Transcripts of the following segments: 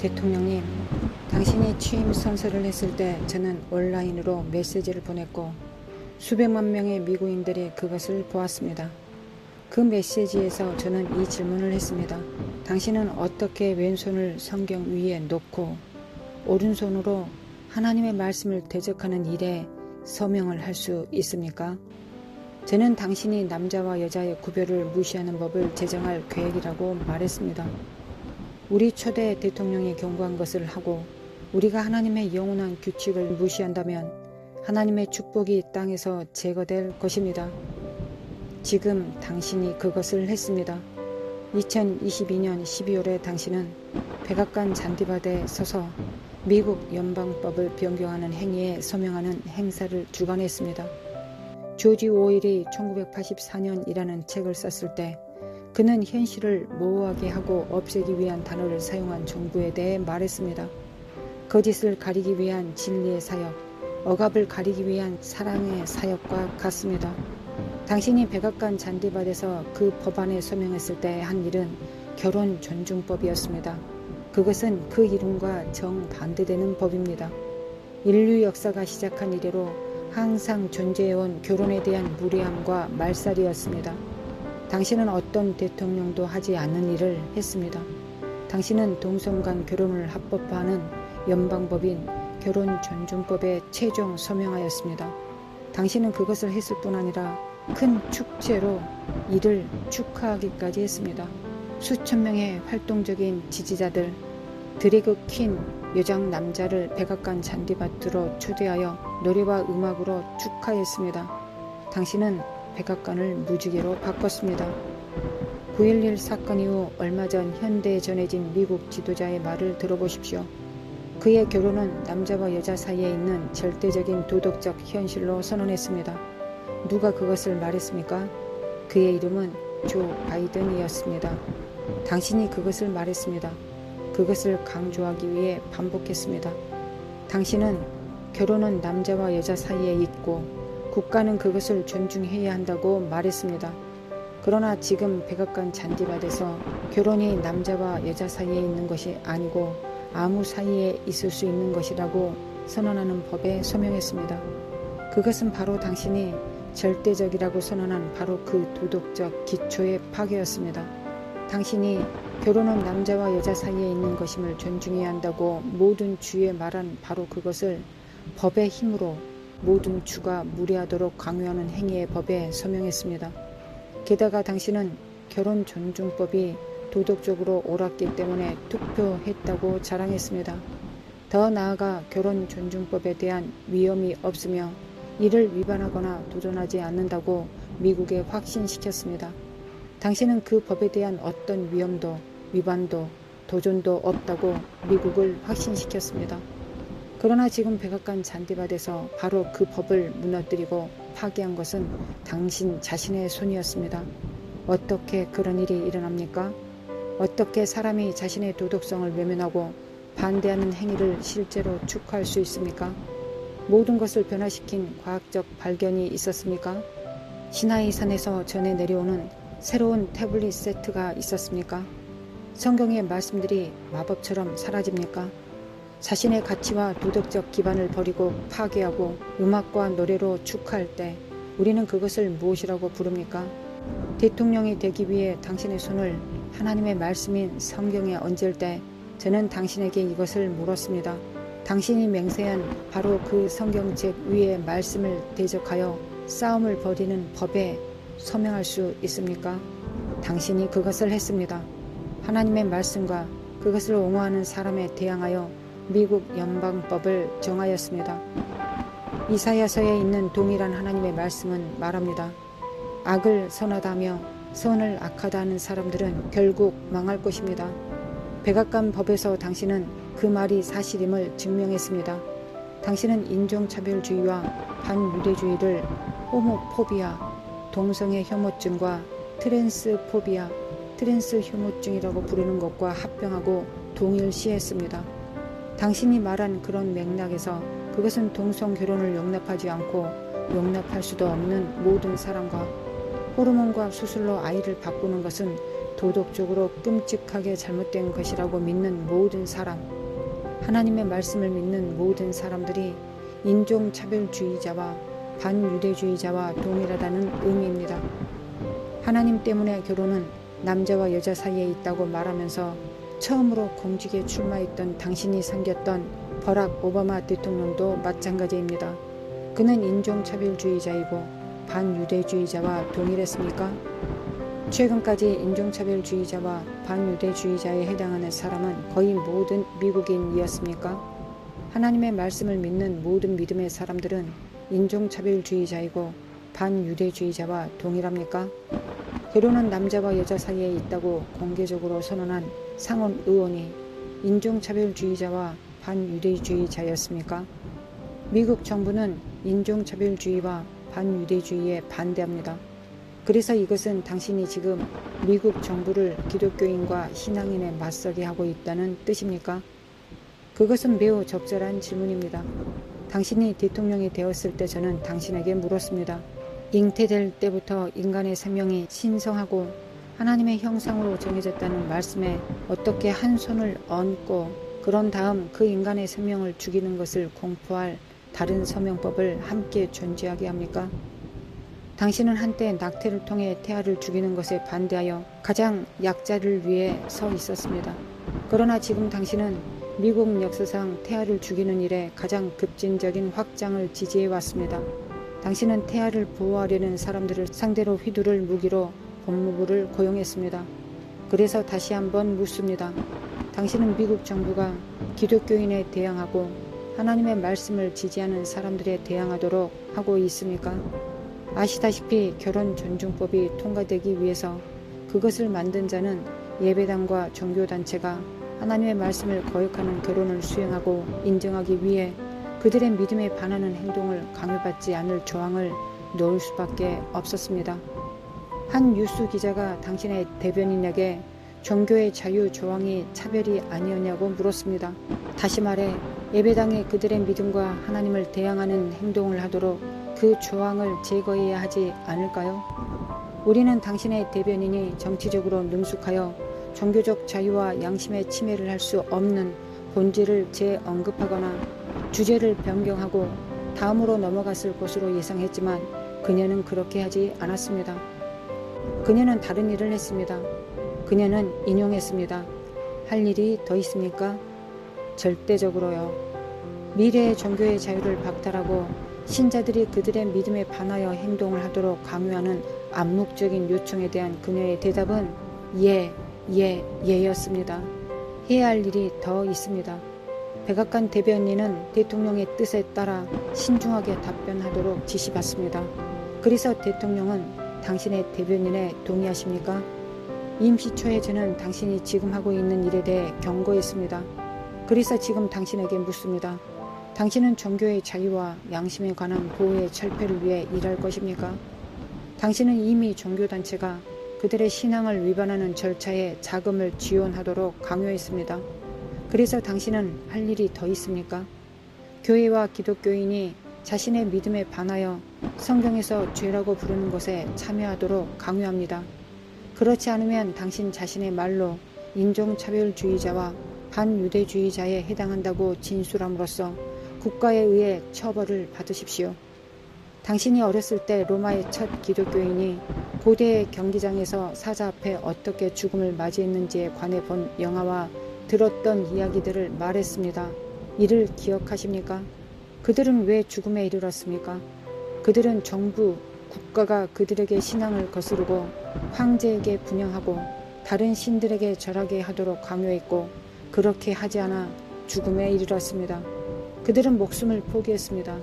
대통령님, 당신이 취임 선서를 했을 때 저는 온라인으로 메시지를 보냈고 수백만 명의 미국인들이 그것을 보았습니다. 그 메시지에서 저는 이 질문을 했습니다. 당신은 어떻게 왼손을 성경 위에 놓고 오른손으로 하나님의 말씀을 대적하는 일에 서명을 할 수 있습니까? 저는 당신이 남자와 여자의 구별을 무시하는 법을 제정할 계획이라고 말했습니다. 우리 초대 대통령이 경고한 것을 하고 우리가 하나님의 영원한 규칙을 무시한다면 하나님의 축복이 땅에서 제거될 것입니다. 지금 당신이 그것을 했습니다. 2022년 12월에 당신은 백악관 잔디밭에 서서 미국 연방법을 변경하는 행위에 서명하는 행사를 주관했습니다. 조지 오웰이 1984년이라는 책을 썼을 때 그는 현실을 모호하게 하고 없애기 위한 단어를 사용한 정부에 대해 말했습니다. 거짓을 가리기 위한 진리의 사역, 억압을 가리기 위한 사랑의 사역과 같습니다. 당신이 백악관 잔디밭에서 그 법안에 서명했을 때 한 일은 결혼 존중법이었습니다. 그것은 그 이름과 정반대되는 법입니다. 인류 역사가 시작한 이래로 항상 존재해온 결혼에 대한 무례함과 말살이었습니다. 당신은 어떤 대통령도 하지 않는 일을 했습니다. 당신은 동성 간 결혼을 합법화하는 연방법인 결혼존중법에 최종 서명하였습니다. 당신은 그것을 했을 뿐 아니라 큰 축제로 이를 축하하기까지 했습니다. 수천 명의 활동적인 지지자들, 드래그 퀸 여장 남자를 백악관 잔디밭으로 초대하여 노래와 음악으로 축하했습니다. 당신은 백악관을 무지개로 바꿨습니다. 9.11 사건 이후 얼마 전 현대에 전해진 미국 지도자의 말을 들어보십시오. 그의 결혼은 남자와 여자 사이에 있는 절대적인 도덕적 현실로 선언했습니다. 누가 그것을 말했습니까? 그의 이름은 조 바이든이었습니다. 당신이 그것을 말했습니다. 그것을 강조하기 위해 반복했습니다. 당신은 결혼은 남자와 여자 사이에 있고 국가는 그것을 존중해야 한다고 말했습니다. 그러나 지금 백악관 잔디밭에서 결혼이 남자와 여자 사이에 있는 것이 아니고 아무 사이에 있을 수 있는 것이라고 선언하는 법에 서명했습니다. 그것은 바로 당신이 절대적이라고 선언한 바로 그 도덕적 기초의 파괴였습니다. 당신이 결혼은 남자와 여자 사이에 있는 것임을 존중해야 한다고 모든 주에 말한 바로 그것을 법의 힘으로 모든 주가 무례하도록 강요하는 행위의 법에 서명했습니다. 게다가 당신은 결혼 존중법이 도덕적으로 옳았기 때문에 투표했다고 자랑했습니다. 더 나아가 결혼 존중법에 대한 위험이 없으며 이를 위반하거나 도전하지 않는다고 미국에 확신시켰습니다. 당신은 그 법에 대한 어떤 위험도 위반도 도전도 없다고 미국을 확신시켰습니다. 그러나 지금 백악관 잔디밭에서 바로 그 법을 무너뜨리고 파괴한 것은 당신 자신의 손이었습니다. 어떻게 그런 일이 일어납니까? 어떻게 사람이 자신의 도덕성을 외면하고 반대하는 행위를 실제로 축하할 수 있습니까? 모든 것을 변화시킨 과학적 발견이 있었습니까? 시나이 산에서 전해 내려오는 새로운 태블릿 세트가 있었습니까? 성경의 말씀들이 마법처럼 사라집니까? 자신의 가치와 도덕적 기반을 버리고 파괴하고 음악과 노래로 축하할 때 우리는 그것을 무엇이라고 부릅니까? 대통령이 되기 위해 당신의 손을 하나님의 말씀인 성경에 얹을 때 저는 당신에게 이것을 물었습니다. 당신이 맹세한 바로 그 성경책 위의 말씀을 대적하여 싸움을 벌이는 법에 서명할 수 있습니까? 당신이 그것을 했습니다. 하나님의 말씀과 그것을 옹호하는 사람에 대항하여 미국 연방법을 정하였습니다. 이사야서에 있는 동일한 하나님의 말씀은 말합니다. 악을 선하다며 선을 악하다 하는 사람들은 결국 망할 것입니다. 백악관 법에서 당신은 그 말이 사실임을 증명했습니다. 당신은 인종차별주의와 반유대주의를 호모포비아, 동성애 혐오증과 트랜스포비아, 트랜스 혐오증이라고 부르는 것과 합병하고 동일시했습니다. 당신이 말한 그런 맥락에서 그것은 동성 결혼을 용납하지 않고 용납할 수도 없는 모든 사람과 호르몬과 수술로 아이를 바꾸는 것은 도덕적으로 끔찍하게 잘못된 것이라고 믿는 모든 사람, 하나님의 말씀을 믿는 모든 사람들이 인종차별주의자와 반유대주의자와 동일하다는 의미입니다. 하나님 때문에 결혼은 남자와 여자 사이에 있다고 말하면서 처음으로 공직에 출마했던 당신이 섬겼던 버락 오바마 대통령도 마찬가지입니다. 그는 인종차별주의자이고 반유대주의자와 동일했습니까? 최근까지 인종차별주의자와 반유대주의자에 해당하는 사람은 거의 모든 미국인이었습니까? 하나님의 말씀을 믿는 모든 믿음의 사람들은 인종차별주의자이고 반유대주의자와 동일합니까? 결혼은 남자와 여자 사이에 있다고 공개적으로 선언한 상원 의원이 인종차별주의자와 반유대주의자였습니까? 미국 정부는 인종차별주의와 반유대주의에 반대합니다. 그래서 이것은 당신이 지금 미국 정부를 기독교인과 신앙인에 맞서게 하고 있다는 뜻입니까? 그것은 매우 적절한 질문입니다. 당신이 대통령이 되었을 때 저는 당신에게 물었습니다. 잉태될 때부터 인간의 생명이 신성하고 하나님의 형상으로 정해졌다는 말씀에 어떻게 한 손을 얹고 그런 다음 그 인간의 생명을 죽이는 것을 공포할 다른 서명법을 함께 존재하게 합니까? 당신은 한때 낙태를 통해 태아를 죽이는 것에 반대하여 가장 약자를 위해 서 있었습니다. 그러나 지금 당신은 미국 역사상 태아를 죽이는 일에 가장 급진적인 확장을 지지해 왔습니다. 당신은 태아를 보호하려는 사람들을 상대로 휘두를 무기로 법무부를 고용했습니다. 그래서 다시 한번 묻습니다. 당신은 미국 정부가 기독교인에 대항하고 하나님의 말씀을 지지하는 사람들에 대항하도록 하고 있습니까? 아시다시피 결혼존중법이 통과되기 위해서 그것을 만든 자는 예배당과 종교단체가 하나님의 말씀을 거역하는 결혼을 수행하고 인정하기 위해 그들의 믿음에 반하는 행동을 강요받지 않을 조항을 넣을 수밖에 없었습니다. 한 뉴스 기자가 당신의 대변인에게 종교의 자유 조항이 차별이 아니었냐고 물었습니다. 다시 말해 예배당이 그들의 믿음과 하나님을 대항하는 행동을 하도록 그 조항을 제거해야 하지 않을까요? 우리는 당신의 대변인이 정치적으로 능숙하여 종교적 자유와 양심의 침해를 할 수 없는 본질을 재언급하거나 주제를 변경하고 다음으로 넘어갔을 것으로 예상했지만 그녀는 그렇게 하지 않았습니다. 그녀는 다른 일을 했습니다. 그녀는 인용했습니다. 할 일이 더 있습니까? 절대적으로요. 미래의 종교의 자유를 박탈하고 신자들이 그들의 믿음에 반하여 행동을 하도록 강요하는 암묵적인 요청에 대한 그녀의 대답은 예였습니다. 해야 할 일이 더 있습니다. 백악관 대변인은 대통령의 뜻에 따라 신중하게 답변하도록 지시받습니다. 그래서 대통령은 당신의 대변인에 동의하십니까? 임시 초에 저는 당신이 지금 하고 있는 일에 대해 경고했습니다. 그래서 지금 당신에게 묻습니다. 당신은 종교의 자유와 양심에 관한 보호의 철폐를 위해 일할 것입니까? 당신은 이미 종교단체가 그들의 신앙을 위반하는 절차에 자금을 지원하도록 강요했습니다. 그래서 당신은 할 일이 더 있습니까? 교회와 기독교인이 자신의 믿음에 반하여 성경에서 죄라고 부르는 것에 참여하도록 강요합니다. 그렇지 않으면 당신 자신의 말로 인종차별주의자와 반유대주의자에 해당한다고 진술함으로써 국가에 의해 처벌을 받으십시오. 당신이 어렸을 때 로마의 첫 기독교인이 고대의 경기장에서 사자 앞에 어떻게 죽음을 맞이했는지에 관해 본 영화와 들었던 이야기들을 말했습니다. 이를 기억하십니까? 그들은 왜 죽음에 이르렀습니까? 그들은 정부, 국가가 그들에게 신앙을 거스르고 황제에게 분양하고 다른 신들에게 절하게 하도록 강요했고 그렇게 하지 않아 죽음에 이르렀습니다. 그들은 목숨을 포기했습니다.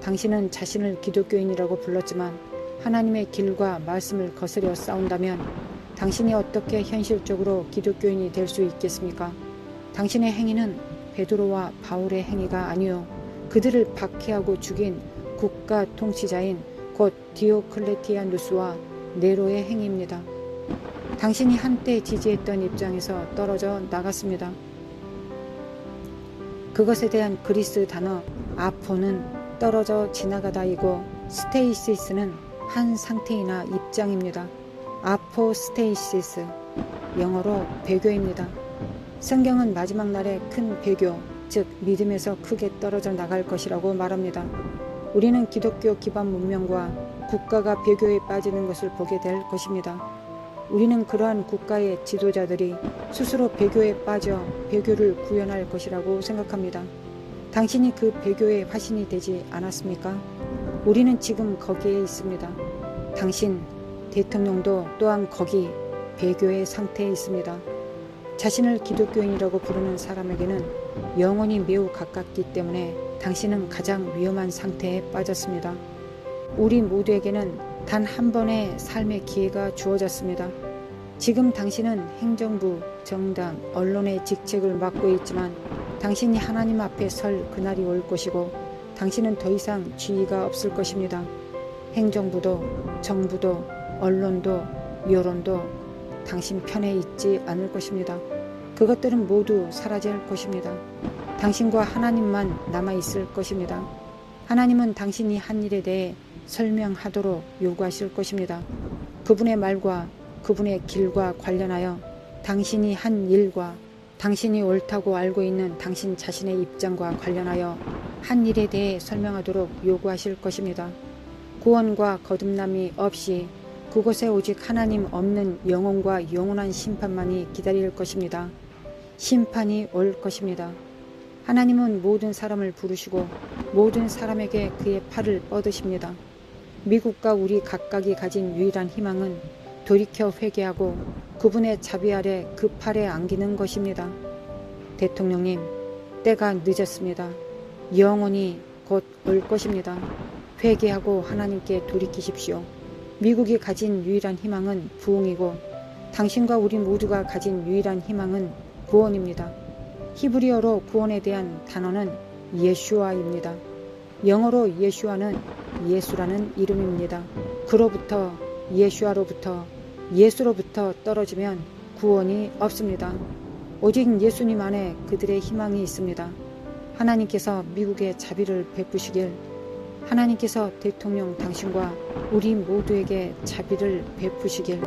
당신은 자신을 기독교인이라고 불렀지만 하나님의 길과 말씀을 거스려 싸운다면 당신이 어떻게 현실적으로 기독교인이 될 수 있겠습니까? 당신의 행위는 베드로와 바울의 행위가 아니요 그들을 박해하고 죽인 국가 통치자인 곧 디오클레티아누스와 네로의 행위입니다. 당신이 한때 지지했던 입장에서 떨어져 나갔습니다. 그것에 대한 그리스 단어 아포는 떨어져 지나가다이고 스테이시스는 한 상태이나 입장입니다. 아포스테이시스 영어로 배교입니다. 성경은 마지막 날에 큰 배교, 즉 믿음에서 크게 떨어져 나갈 것이라고 말합니다. 우리는 기독교 기반 문명과 국가가 배교에 빠지는 것을 보게 될 것입니다. 우리는 그러한 국가의 지도자들이 스스로 배교에 빠져 배교를 구현할 것이라고 생각합니다. 당신이 그 배교의 화신이 되지 않았습니까? 우리는 지금 거기에 있습니다. 당신 대통령도 또한 거기 배교의 상태에 있습니다. 자신을 기독교인이라고 부르는 사람에게는 영혼이 매우 가깝기 때문에 당신은 가장 위험한 상태에 빠졌습니다. 우리 모두에게는 단 한 번의 삶의 기회가 주어졌습니다. 지금 당신은 행정부, 정당, 언론의 직책을 맡고 있지만 당신이 하나님 앞에 설 그날이 올 것이고 당신은 더 이상 지위가 없을 것입니다. 행정부도, 정부도, 언론도, 여론도 당신 편에 있지 않을 것입니다. 그것들은 모두 사라질 것입니다. 당신과 하나님만 남아있을 것입니다. 하나님은 당신이 한 일에 대해 설명하도록 요구하실 것입니다. 그분의 말과 그분의 길과 관련하여 당신이 한 일과 당신이 옳다고 알고 있는 당신 자신의 입장과 관련하여 한 일에 대해 설명하도록 요구하실 것입니다. 구원과 거듭남이 없이 그곳에 오직 하나님 없는 영혼과 영원한 심판만이 기다릴 것입니다. 심판이 올 것입니다. 하나님은 모든 사람을 부르시고 모든 사람에게 그의 팔을 뻗으십니다. 미국과 우리 각각이 가진 유일한 희망은 돌이켜 회개하고 그분의 자비 아래 그 팔에 안기는 것입니다. 대통령님, 때가 늦었습니다. 영원히 곧 올 것입니다. 회개하고 하나님께 돌이키십시오. 미국이 가진 유일한 희망은 부흥이고 당신과 우리 모두가 가진 유일한 희망은 구원입니다. 히브리어로 구원에 대한 단어는 예슈아입니다. 영어로 예슈아는 예수라는 이름입니다. 그로부터 예슈아로부터 예수로부터 떨어지면 구원이 없습니다. 오직 예수님 안에 그들의 희망이 있습니다. 하나님께서 미국에 자비를 베푸시길, 하나님께서 대통령 당신과 우리 모두에게 자비를 베푸시길.